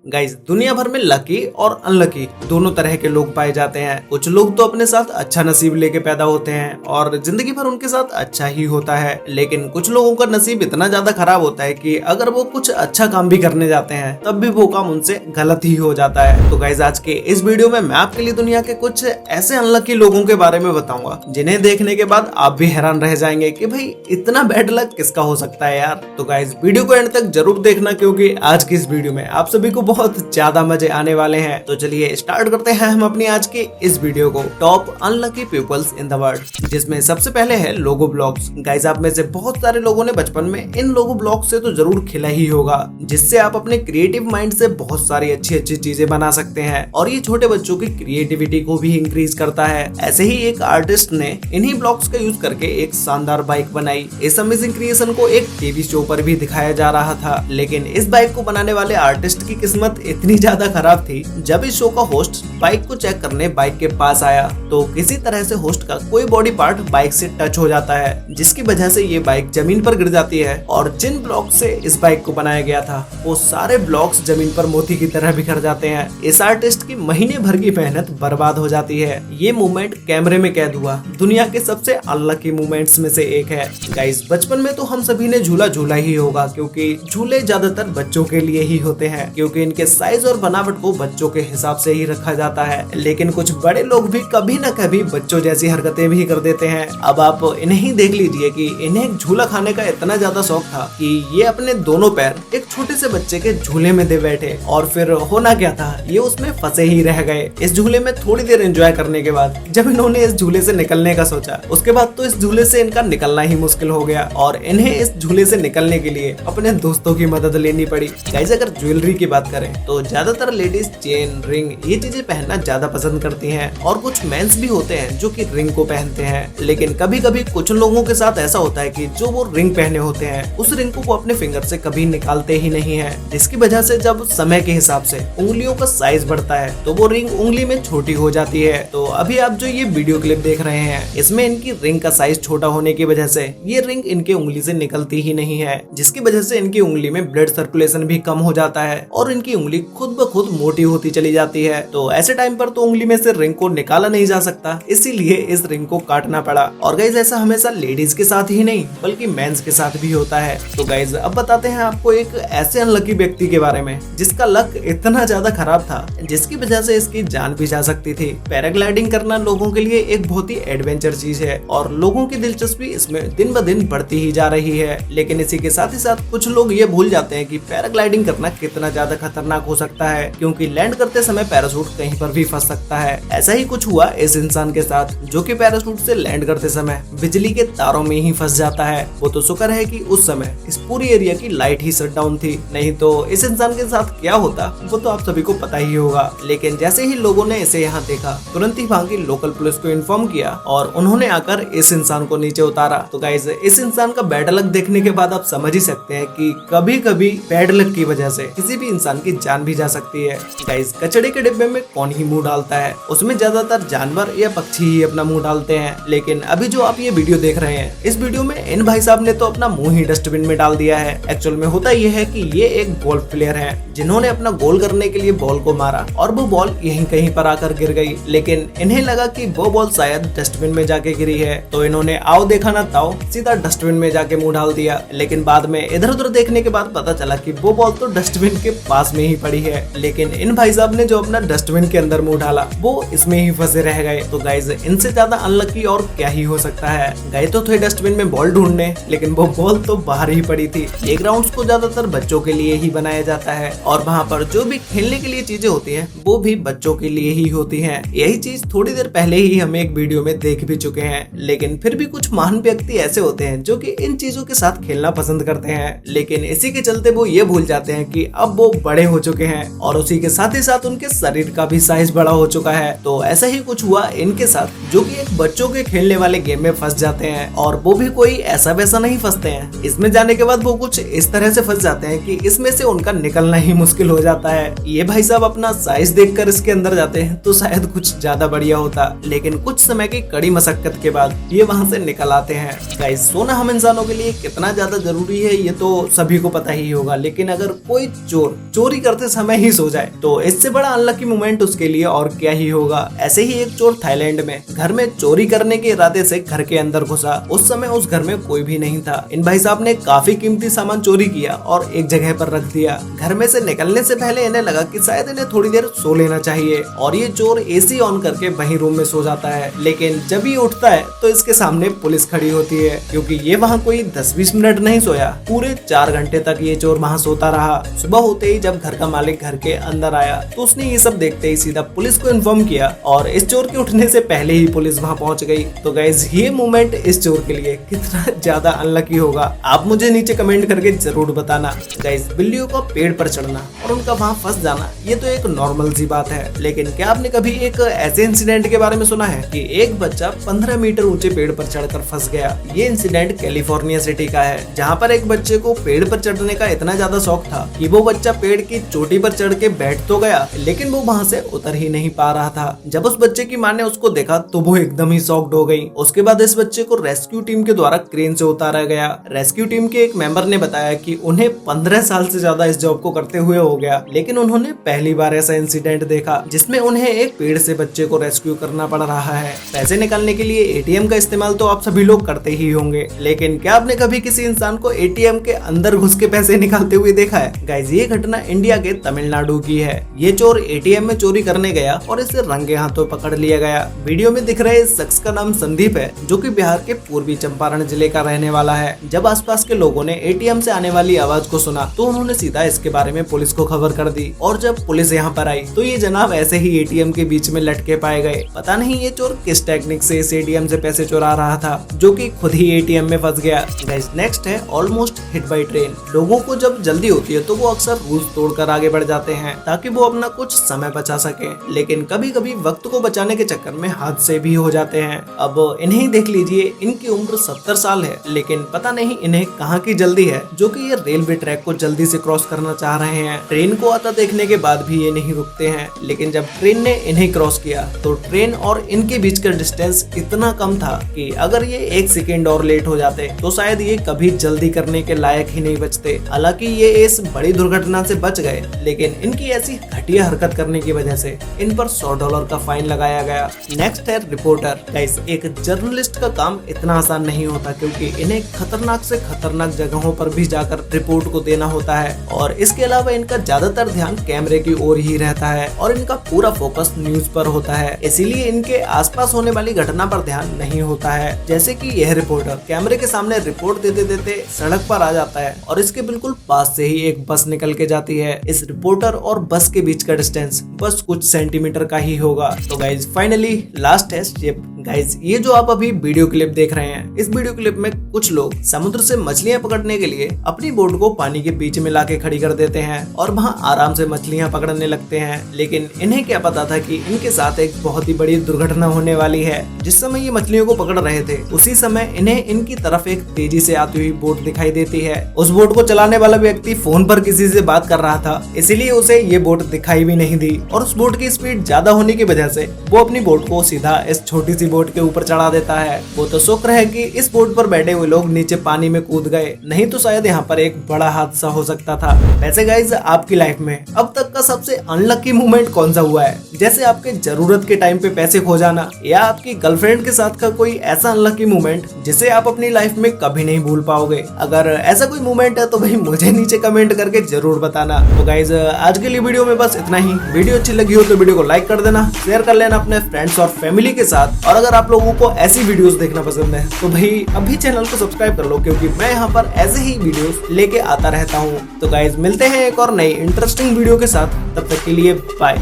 Guys दुनिया भर में लकी और अनलकी दोनों तरह के लोग पाए जाते हैं। कुछ लोग तो अपने साथ अच्छा नसीब लेके पैदा होते हैं और जिंदगी भर उनके साथ अच्छा ही होता है, लेकिन कुछ लोगों का नसीब इतना ज्यादा खराब होता है कि अगर वो कुछ अच्छा काम भी करने जाते हैं तब भी वो काम उनसे गलत ही हो जाता है। तो गाइस आज के इस वीडियो में मैं आपके लिए दुनिया के कुछ ऐसे अनलकी लोगों के बारे में बताऊंगा जिन्हें देखने के बाद आप भी हैरान रह जाएंगे कि भाई इतना बैड लक किसका हो सकता है यार। तो गाइस वीडियो को एंड तक जरूर देखना क्योंकि आज की इस वीडियो में आप सभी को बहुत ज्यादा मजे आने वाले हैं। तो चलिए स्टार्ट करते हैं हम अपनी आज की इस वीडियो को, top unlucky peoples in the world, जिसमें सबसे पहले है लोगो ब्लॉक्स। गाइस आप में से बहुत सारे लोगों ने बचपन में इन लोगो ब्लॉक्स से तो जरूर खेला ही होगा, जिससे आप अपने क्रिएटिव माइंड से बहुत सारी अच्छी अच्छी चीजें बना सकते हैं और ये छोटे बच्चों की क्रिएटिविटी को भी इंक्रीज करता है। ऐसे ही एक आर्टिस्ट ने इन्हीं ब्लॉक्स का यूज करके एक शानदार बाइक बनाई। इस अमेजिंग क्रिएशन को एक टीवी शो पर भी दिखाया जा रहा था, लेकिन इस बाइक को बनाने वाले आर्टिस्ट की किस्मत इतनी ज्यादा खराब थी। जब इस शो का होस्ट बाइक को चेक करने बाइक के पास आया तो किसी तरह से होस्ट का कोई बॉडी पार्ट बाइक से टच हो जाता है, जिसकी वजह से ये बाइक जमीन पर गिर जाती है और जिन ब्लॉक से इस बाइक को बनाया गया था वो सारे ब्लॉक्स जमीन पर मोती की तरह बिखर जाते हैं। इस आर्टिस्ट की महीने भर की मेहनत बर्बाद हो जाती है। ये मूवमेंट कैमरे में कैद हुआ दुनिया के सबसे अनलकी मूवमेंट्स में से एक है। गाइस बचपन में तो हम सभी ने झूला झूला ही होगा, क्योंकि झूले ज्यादातर बच्चों के लिए ही होते हैं, क्योंकि इनके साइज और बनावट को बच्चों के हिसाब से ही रखा जाता है। लेकिन कुछ बड़े लोग भी कभी न कभी बच्चों जैसी हरकतें भी कर देते हैं। अब आप इन्हें ही देख लीजिए कि इन्हें झूला खाने का इतना ज्यादा शौक था कि ये अपने दोनों पैर एक छोटे से बच्चे के झूले में दे बैठे और फिर होना क्या था, ये उसमें फंसे ही रह गए। इस झूले में थोड़ी देर एंजॉय करने के बाद जब इन्होंने इस झूले से निकलने का सोचा, उसके बाद तो इस झूले से इनका निकलना ही मुश्किल हो गया और इन्हें इस झूले से निकलने के लिए अपने दोस्तों की मदद लेनी पड़ी। गाइस अगर ज्वेलरी की बात करें तो ज्यादातर लेडीज चेन, रिंग ये चीजें पहनना ज्यादा पसंद करती हैं और कुछ मेंस भी होते हैं जो कि रिंग को पहनते हैं। लेकिन कभी कभी कुछ लोगों के साथ ऐसा होता है कि जो वो रिंग पहने होते हैं उस रिंग को वो अपने फिंगर से कभी निकालते ही नहीं है, जिसकी वजह से जब समय के हिसाब से उंगलियों का साइज बढ़ता है तो वो रिंग उंगली में छोटी हो जाती है। तो अभी आप जो ये वीडियो क्लिप देख रहे हैं इसमें इनकी रिंग का साइज छोटा होने की वजह से ये रिंग इनके उंगली से निकलती ही नहीं है, जिसकी वजह से इनकी उंगली में ब्लड सर्कुलेशन भी कम हो जाता है और इनकी उंगली खुद ब खुद मोटी होती चली जाती है। तो ऐसे टाइम पर तो उंगली में से रिंग को निकाला नहीं जा सकता, इसीलिए इस रिंग को काटना पड़ा। और गाइज ऐसा हमेशा लेडीज के साथ ही नहीं बल्कि मेंस के साथ भी होता है। तो गाइज अब बताते हैं आपको एक ऐसे अनलकी व्यक्ति के बारे में जिसका लक इतना ज्यादा खराब था जिसकी वजह से इसकी जान भी जा सकती थी। पैराग्लाइडिंग करना लोगों के लिए एक बहुत ही एडवेंचर चीज है और लोगों की दिलचस्पी इसमें दिन ब दिन बढ़ती ही जा रही है। लेकिन इसी के साथ ही साथ कुछ लोग ये भूल जाते हैं कि पैराग्लाइडिंग करना कितना ज्यादा खतरनाक हो सकता है, क्योंकि लैंड करते समय पैराशूट कहीं पर भी फंस सकता है। ऐसा ही कुछ हुआ इस इंसान के साथ जो कि पैराशूट से लैंड करते समय बिजली के तारों में ही फंस जाता है। वो तो शुक्र है कि उस समय इस पूरी एरिया की लाइट ही शट डाउन थी, नहीं तो इस इंसान के साथ क्या होता वो तो आप सभी को पता ही होगा। लेकिन जैसे ही लोगों ने इसे यहाँ देखा तुरंत ही वहाँ की लोकल पुलिस को इन्फॉर्म किया और उन्होंने आकर इस इंसान को नीचे उतारा। तो गाइस इस इंसान का बैड लक देखने के बाद आप समझ ही सकते हैं कि कभी कभी बैड लक की वजह से किसी भी इंसान की जान भी जा सकती है। गाइस कचड़े के डिब्बे में कौन ही मुंह डालता है, उसमें ज्यादातर जानवर या पक्षी ही अपना मुंह डालते हैं। लेकिन अभी जो आप ये वीडियो देख रहे हैं इस वीडियो में इन भाई साहब ने तो अपना मुंह ही डस्टबिन में डाल दिया है। एक्चुअल में होता यह है कि ये एक गोल्फ प्लेयर है जिन्होंने अपना गोल करने के लिए बॉल को मारा और वो बॉल यहीं कहीं पर आकर गिर गई, लेकिन इन्हें लगा कि वो बॉल शायद डस्टबिन में जाके गिरी है, तो इन्होंने आओ देखा ना ताओ सीधा डस्टबिन में जाके मुंह डाल दिया। लेकिन बाद में इधर उधर देखने के बाद पता चला कि वो बॉल तो डस्टबिन के पास में ही पड़ी है, लेकिन इन भाई साहब ने जो अपना डस्टबिन के अंदर मुंह डाला वो इसमें ही फंसे रह गए। तो गाइस इनसे ज्यादा अनलकी और क्या ही हो सकता है। गए तो थे डस्टबिन में बॉल ढूंढने, लेकिन वो बॉल तो बाहर ही पड़ी थी। प्लेग्राउंड्स को ज्यादातर बच्चों के लिए ही बनाया जाता है और वहाँ पर जो भी खेलने के लिए चीजें होती हैं वो भी बच्चों के लिए ही होती हैं। यही चीज थोड़ी देर पहले ही हम एक वीडियो में देख भी चुके हैं। लेकिन फिर भी कुछ महान व्यक्ति ऐसे होते हैं जो कि इन चीजों के साथ खेलना पसंद करते हैं, लेकिन इसी के चलते वो ये भूल जाते हैं कि अब वो बड़े हो चुके हैं और उसी के साथ ही साथ उनके शरीर का भी साइज बड़ा हो चुका है। तो ऐसा ही कुछ हुआ इनके साथ, जो कि एक बच्चों के खेलने वाले गेम में फंस जाते हैं और वो भी कोई ऐसा वैसा नहीं फंसते हैं। इसमें जाने के बाद वो कुछ इस तरह से फंस जाते हैं कि इसमें से उनका निकलना ही मुश्किल हो जाता है। ये भाई साहब अपना साइज देखकर इसके अंदर जाते हैं तो शायद कुछ ज्यादा बढ़िया होता, लेकिन कुछ समय की कड़ी मशक्कत के बाद ये वहाँ से निकल आते हैं। गाइस सोना हम इंसानों के लिए कितना ज्यादा जरूरी है ये तो सभी को पता ही होगा, लेकिन अगर कोई चोर चोरी करते समय ही सो जाए, तो इससे बड़ा अनलकी मोमेंट उसके लिए और क्या ही होगा। ऐसे ही एक चोर थाईलैंड में घर में चोरी करने के इरादे से घर के अंदर घुसा। उस समय उस घर में कोई भी नहीं था। इन भाई साहब ने काफी कीमती सामान चोरी किया और एक जगह पर रख दिया। घर में से निकलने से पहले इन्हें लगा कि शायद इन्हें थोड़ी देर सो लेना चाहिए और ये चोर एसी ऑन करके वहीं रूम में सो जाता है। लेकिन जब ये उठता है तो इसके सामने पुलिस खड़ी होती है, क्योंकि ये वहाँ कोई 10-20 मिनट नहीं सोया, पूरे 4 घंटे तक ये चोर वहाँ सोता रहा। सुबह होते ही जब घर का मालिक घर के अंदर आया तो उसने ये सब देखते ही सीधा पुलिस को इन्फॉर्म किया और इस चोर के उठने से पहले ही पुलिस वहाँ पहुँच गई। तो गाइज ये मोमेंट इस चोर के लिए कितना ज्यादा अनलकी होगा, आप मुझे नीचे कमेंट करके जरूर बताना। गाइज बिल्लियों का पेड़ पर चढ़ना और उनका वहाँ फंस जाना ये तो एक नॉर्मल सी बात है, लेकिन क्या आपने कभी एक ऐसे इंसिडेंट के बारे में सुना है कि एक बच्चा 15 मीटर ऊंचे पेड़ पर चढ़कर फंस गया। ये इंसिडेंट कैलिफोर्निया सिटी का है, जहाँ पर एक बच्चे को पेड़ पर चढ़ने का इतना ज्यादा शौक था कि वो बच्चा पेड़ की चोटी पर चढ़ के बैठ तो गया, लेकिन वो वहाँ से उतर ही नहीं पा रहा था। जब उस बच्चे की माँ ने उसको देखा तो वो एकदम ही शॉक्ड हो गई। उसके बाद इस बच्चे को रेस्क्यू टीम के द्वारा क्रेन से उतारा गया। रेस्क्यू टीम के एक मेंबर ने बताया कि उन्हें 15 साल से ज्यादा इस जॉब को करते हुए हो गया, लेकिन उन्होंने पहली बार ऐसा इंसिडेंट देखा जिसमें उन्हें एक पेड़ से बच्चे को रेस्क्यू करना पड़ रहा है। पैसे निकालने के लिए एटीएम का इस्तेमाल तो आप सभी लोग करते ही होंगे, लेकिन क्या आपने कभी किसी इंसान को एटीएम के अंदर घुस के पैसे निकालते हुए देखा है? गाइस ये घटना इंडिया के तमिलनाडु की है। ये चोर एटीएम में चोरी करने गया और इसे रंगे हाथों पकड़ लिया गया। वीडियो में दिख रहे इस शख्स का नाम संदीप है, जो कि बिहार के पूर्वी चंपारण जिले का रहने वाला है। जब आसपास के लोगों ने एटीएम से आने वाली आवाज को सुना तो उन्होंने सीधा इसके बारे में पुलिस को खबर कर दी और जब पुलिस यहाँ पर आई तो ये जनाब ऐसे ही एटीएम के बीच में लटके पाए गए। पता नहीं ये चोर किस टेक्निक से इस एटीएम से पैसे चुरा रहा था, जो कि खुद ही एटीएम में फंस गया। गाइस नेक्स्ट है ऑलमोस्ट हिट बाय ट्रेन। लोगों को जब जल्दी होती है तो वो अक्सर रूल्स तोड़कर आगे बढ़ जाते हैं ताकि वो अपना कुछ समय बचा सके, लेकिन कभी कभी वक्त को बचाने के चक्कर में हादसे भी हो जाते हैं। अब इन्हें देख लीजिए, इनकी उम्र 70 साल है, लेकिन पता नहीं इन्हें कहाँ की जल्दी है जो कि ये रेलवे ट्रैक को जल्दी से क्रॉस करना चाह रहे हैं। ट्रेन को आता देखने के बाद भी ये नहीं रुकते हैं, लेकिन जब ट्रेन ने इन्हें क्रॉस किया तो ट्रेन और इनके बीच का डिस्टेंस इतना कम था कि अगर ये 1 सेकेंड और लेट हो जाते तो शायद ये कभी जल्दी करने के लायक ही नहीं बचते। हालांकि ये इस बड़ी दुर्घटना से बच गए, लेकिन इनकी ऐसी घटिया हरकत करने की वजह से इन पर $100 का फाइन लगाया गया। नेक्स्ट है रिपोर्टर। गाइस एक जर्नलिस्ट का काम इतना आसान नहीं होता, क्योंकि इन्हें खतरनाक से खतरनाक जगहों पर भी जाकर रिपोर्ट को देना होता है और इसके अलावा इनका ज्यादातर ध्यान कैमरे की ओर ही रहता है और इनका पूरा फोकस न्यूज पर होता है। इसीलिए इनके आसपास होने वाली घटना पर ध्यान नहीं होता है। जैसे कि यह रिपोर्टर कैमरे के सामने रिपोर्ट देते देते सड़क पर आ जाता है और इसके बिल्कुल पास से ही एक बस निकल के जाती है। इस रिपोर्टर और बस के बीच का डिस्टेंस बस कुछ सेंटीमीटर का ही होगा। तो गाइज फाइनली लास्ट है शिप। गाइज ये जो आप अभी वीडियो क्लिप देख रहे हैं, इस वीडियो क्लिप में कुछ लोग समुद्र से मछलियां पकड़ने के लिए अपनी बोट को पानी के बीच में लाके खड़ी कर देते हैं और वहां आराम से मछलियां पकड़ने लगते हैं। लेकिन इन्हें क्या पता था कि इनके साथ एक बहुत ही बड़ी दुर्घटना होने वाली है। जिस समय ये मछलियों को पकड़ रहे थे उसी समय इन्हें इनकी तरफ एक तेजी से आती हुई बोट दिखाई देती है। उस बोट को चलाने वाला व्यक्ति फोन पर किसी से बात कर रहा था, इसीलिए उसे ये बोट दिखाई भी नहीं दी और उस बोट की स्पीड ज्यादा होने की वजह से वो अपनी बोट को सीधा इस छोटी सी बोट के ऊपर चढ़ा देता है। वो तो शुक्र है कि इस बोट पर बैठे हुए लोग नीचे पानी में कूद गए, नहीं तो शायद यहाँ पर एक बड़ा हादसा हो सकता था। वैसे गाइज आपकी लाइफ में अब तक का सबसे अनलकी मोमेंट कौन सा हुआ है? जैसे आपके जरूरत के टाइम पे पैसे खो जाना या आपकी गर्लफ्रेंड के साथ का कोई ऐसा अनलकी मोमेंट जिसे आप अपनी लाइफ में कभी नहीं भूल पाओगे। अगर ऐसा कोई मोमेंट है तो भाई मुझे नीचे कमेंट करके जरूर बताना। तो गाइज आज के लिए वीडियो में बस इतना ही। वीडियो अच्छी लगी हो तो वीडियो को लाइक कर देना, शेयर कर लेना अपने फ्रेंड्स और फैमिली के साथ। और अगर आप लोगों को ऐसी वीडियोस देखना पसंद है तो भाई अभी चैनल को सब्सक्राइब कर लो, क्योंकि मैं यहाँ पर ऐसे ही वीडियोस लेके आता रहता हूँ। तो गाइज मिलते हैं एक और नई इंटरेस्टिंग वीडियो के साथ, तब तक के लिए बाय।